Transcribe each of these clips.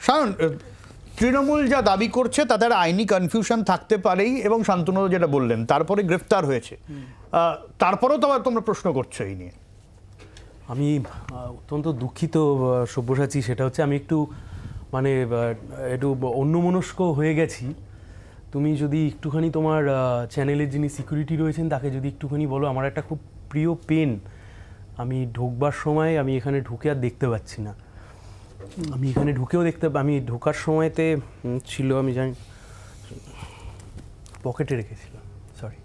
সায়ন, তৃণমূল যা দাবি করছে তাদের আইনি কনফিউশন থাকতে পারেই, এবং শান্তনু যেটা বললেন তারপরে গ্রেফতার হয়েছে, তারপরেও তো তোমরা প্রশ্ন করছো এই নিয়ে। আমি অত্যন্ত দুঃখিত সব্যসাচী, সেটা হচ্ছে আমি একটু একটু অন্যমনস্ক হয়ে গেছি। তুমি যদি একটুখানি তোমার চ্যানেলের যিনি সিকিউরিটি রয়েছেন তাকে যদি একটুখানি বলো, আমার একটা খুব প্রিয় পেন আমি ঢুকবার সময় আমি এখানে ঢুকে আর দেখতে পাচ্ছি না। আমি এখানে ঢুকেও আমি ঢোকার সময়তে ছিল, আমি জানি পকেটে রেখেছিলাম, সরি।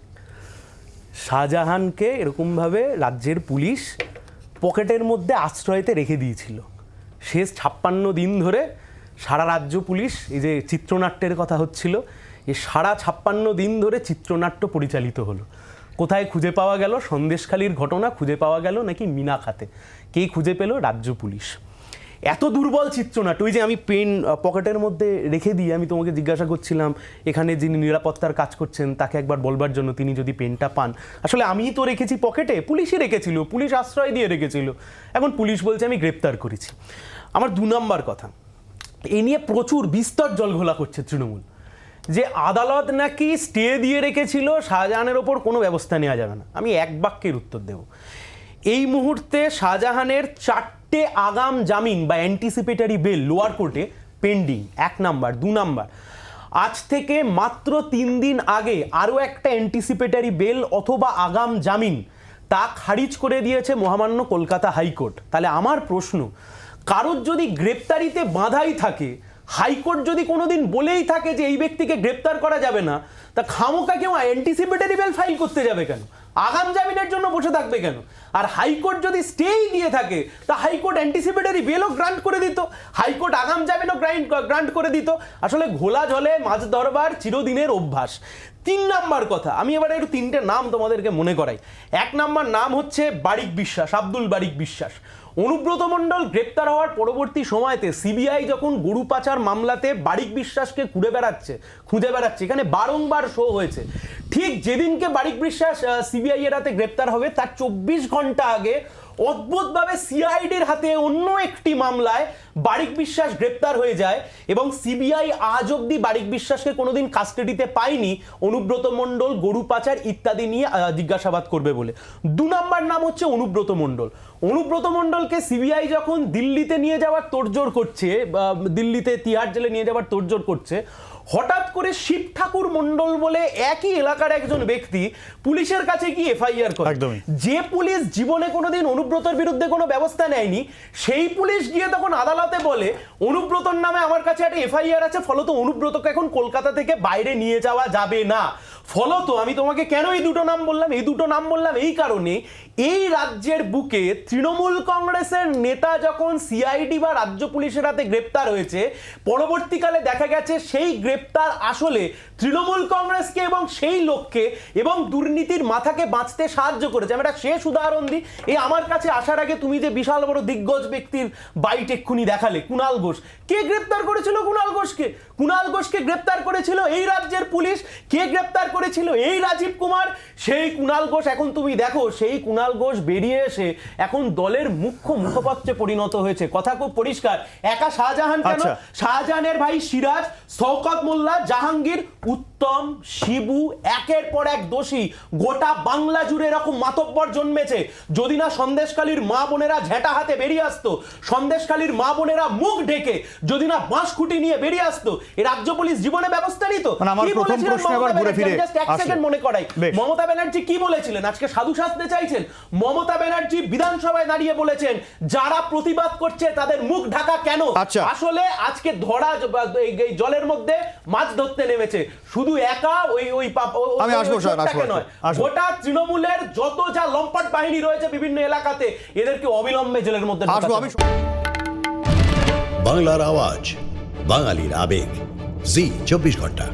শাহজাহানকে এরকমভাবে রাজ্যের পুলিশ পকেটের মধ্যে আশ্রয়তে রেখে দিয়েছিল। শেষ 56 দিন ধরে সারা রাজ্য পুলিশ, এই যে চিত্রনাট্যের কথা হচ্ছিল, এই সারা 56 দিন ধরে চিত্রনাট্য পরিচালিত হলো। কোথায় খুঁজে পাওয়া গেল? সন্দেশখালির ঘটনা খুঁজে পাওয়া গেল নাকি মিনাখাতে? কে খুঁজে পেল? রাজ্য পুলিশ। এত দুর্বল চিত্রনাট্য। ওই যে আমি পেন পকেটের মধ্যে রেখে দিয়ে আমি তোমাকে জিজ্ঞাসা করছিলাম এখানে যিনি নিরাপত্তার কাজ করছেন তাকে একবার বলবার জন্য, তিনি যদি পেনটা পান। আসলে আমিই তো রেখেছি পকেটে, পুলিশই রেখেছিল, পুলিশ আশ্রয় দিয়ে রেখেছিল। এখন পুলিশ বলছে আমি গ্রেপ্তার করেছি। আমার 2 নম্বর কথা, এই নিয়ে প্রচুর বিস্তর জলঘোলা করছে তৃণমূল, যে আদালত নাকি স্টে দিয়ে রেখেছিল, শাহজাহানের ওপর কোনো ব্যবস্থা নেওয়া যাবে না। আমি এক বাক্যের উত্তর দেব। এই মুহূর্তে শাহজাহানের 4টে আগাম জামিন বা অ্যান্টিসিপেটারি বেল লোয়ার কোর্টে পেন্ডিং, 1 নাম্বার। 2 নাম্বার, আজ থেকে মাত্র 3 দিন আগে আরও একটা অ্যান্টিসিপেটারি বেল অথবা আগাম জামিন তা খারিজ করে দিয়েছে মহামান্য কলকাতা হাইকোর্ট। তাহলে আমার প্রশ্ন, কারোর যদি গ্রেপ্তারিতে বাধাই থাকে, হাইকোর্ট যদি কোনোদিন বলেই থাকে যে এই ব্যক্তিকে গ্রেপ্তার করা যাবে না, তা খামোকা কেউ অ্যান্টিসিপেটারি বেল ফাইল করতে যাবে কেন? আগাম জামিনের জন্য বসে থাকবে কেন? আর হাইকোর্ট যদি স্টেই দিয়ে থাকে তা হাইকোর্ট অ্যান্টিসিপেটারি বেলও গ্রান্ট করে দিত, হাইকোর্ট আগাম জামিনও গ্রান্ট করে দিত। আসলে ঘোলা জলে মাছ ধরবার চিরদিনের অভ্যাস। 3 নাম্বার কথা, আমি এবারে একটু 3টে নাম তোমাদেরকে মনে করাই। 1 নাম্বার নাম হচ্ছে বারিক বিশ্বাস, আব্দুল বারিক বিশ্বাস। অনুব্রত মণ্ডল গ্রেপ্তার হওয়ার পরবর্তী সময়তে সিবিআই যখন গরু পাচার মামলাতে বারিক বিশ্বাসকে খুঁজে বেড়াচ্ছে, এখানে বারংবার শো হয়েছে। ঠিক যেদিনকে বারিক বিশ্বাস সিবিআই এর হাতে গ্রেপ্তার হবে তার 24 ঘন্টা আগে অদ্ভুতভাবে সিআইডির হাতে অন্য একটি মামলায় বারিক বিশ্বাস গ্রেপ্তার হয়ে যায়, এবং সিবিআই আজ অব্দি বারিক বিশ্বাসকে কোনোদিন কাস্টাডিতে পায়নি অনুব্রত মণ্ডল গরু পাচার ইত্যাদি নিয়ে জিজ্ঞাসাবাদ করবে বলে। 2 নম্বর নাম হচ্ছে অনুব্রত মণ্ডল। অনুব্রত মণ্ডলকে সিবিআই যখন দিল্লিতে নিয়ে যাওয়ার তোড়জোড় করছে, দিল্লিতে তিহার জেলে নিয়ে যাওয়ার তোড়জোড় করছে, হঠাৎ করে শিব ঠাকুর মণ্ডল বলে একই এলাকার একজন ব্যক্তি পুলিশের কাছে গিয়ে এফআইআর করে। যে পুলিশ জীবনে কোনোদিন অনুব্রতর বিরুদ্ধে কোনো ব্যবস্থা নেয়নি, সেই পুলিশ গিয়ে তখন আদালতে বলে অনুব্রতর নামে আমার কাছে একটা এফআইআর আছে, ফলত অনুব্রতকে এখন কলকাতা থেকে বাইরে নিয়ে যাওয়া যাবে না। ফলত আমি তোমাকে কেন এই 2টো নাম বললাম? এই 2টো নাম বললাম এই কারণে, এই রাজ্যের বুকে তৃণমূল কংগ্রেসের নেতা যখন সিআইডি বা রাজ্য পুলিশের হাতে গ্রেপ্তার হয়েছে, পরবর্তীকালে দেখা গেছে সেই গ্রেপ্তার আসলে তৃণমূল কংগ্রেসকে এবং সেই লোককে এবং দুর্নীতির মাথাকে বাঁচতে সাহায্য করেছে। আমি একটা শেষ উদাহরণ দিই। এই আমার কাছে আসার আগে তুমি যে বিশাল বড় দিগ্গজ ব্যক্তির বাইট এক্ষুনি দেখালে, কুণাল ঘোষ, কে গ্রেপ্তার করেছিল কুণাল ঘোষকে? কুণাল ঘোষকে গ্রেপ্তার করেছিল এই রাজ্যের পুলিশ। কে গ্রেপ্তার করেছিল? এই রাজীব কুমার। সেই কুণাল ঘোষ, এখন তুমি দেখো সেই কুণাল ঘোষ বেরিয়ে এসে এখন দলের মুখ্য মুখপাত্রে পরিণত হয়েছে। কথা খুব পরিষ্কার। একা শাহজাহান কেন, শাহজাহানের ভাই সিরাজ, শওকত মোল্লা, জাহাঙ্গীর, উত্তম, শিবু, একের পর এক দোষী। গোটা বাংলা জুড়ে এরকম মাতব্বর জন্মেছে। যদি না সন্দেশখালীর মা বোনেরা ঝেঁটা হাতে বেরিয়ে আসতো, সন্দেশখালীর মা বোনেরা মুখ ঢেকে যদি না বাঁশখুঁটি নিয়ে বেরিয়ে আসতো, এই রাজ্য পুলিশ জীবনে ব্যবস্থা নিত। মনে করাই, মমতা ব্যানার্জি কি বলেছিলেন? আজকে সাধু সাজতে চাইছেন? মমতা ব্যানার্জি বিধানসভায় দাঁড়িয়ে বলেছেন যারা প্রতিবাদ করছে তাদের মুখ ঢাকা কেন? আসলে আজকে ধরা জলের মধ্যে মাছ ধরতে নেমেছে, শুধু একা গোটা তৃণমূলের যত যা লম্পট বাহিনী রয়েছে বিভিন্ন এলাকাতে, এদেরকে অবিলম্বে জেলের মধ্যে। বাংলার আওয়াজ, বাঙালির আবেগ, জি 24 ঘন্টা।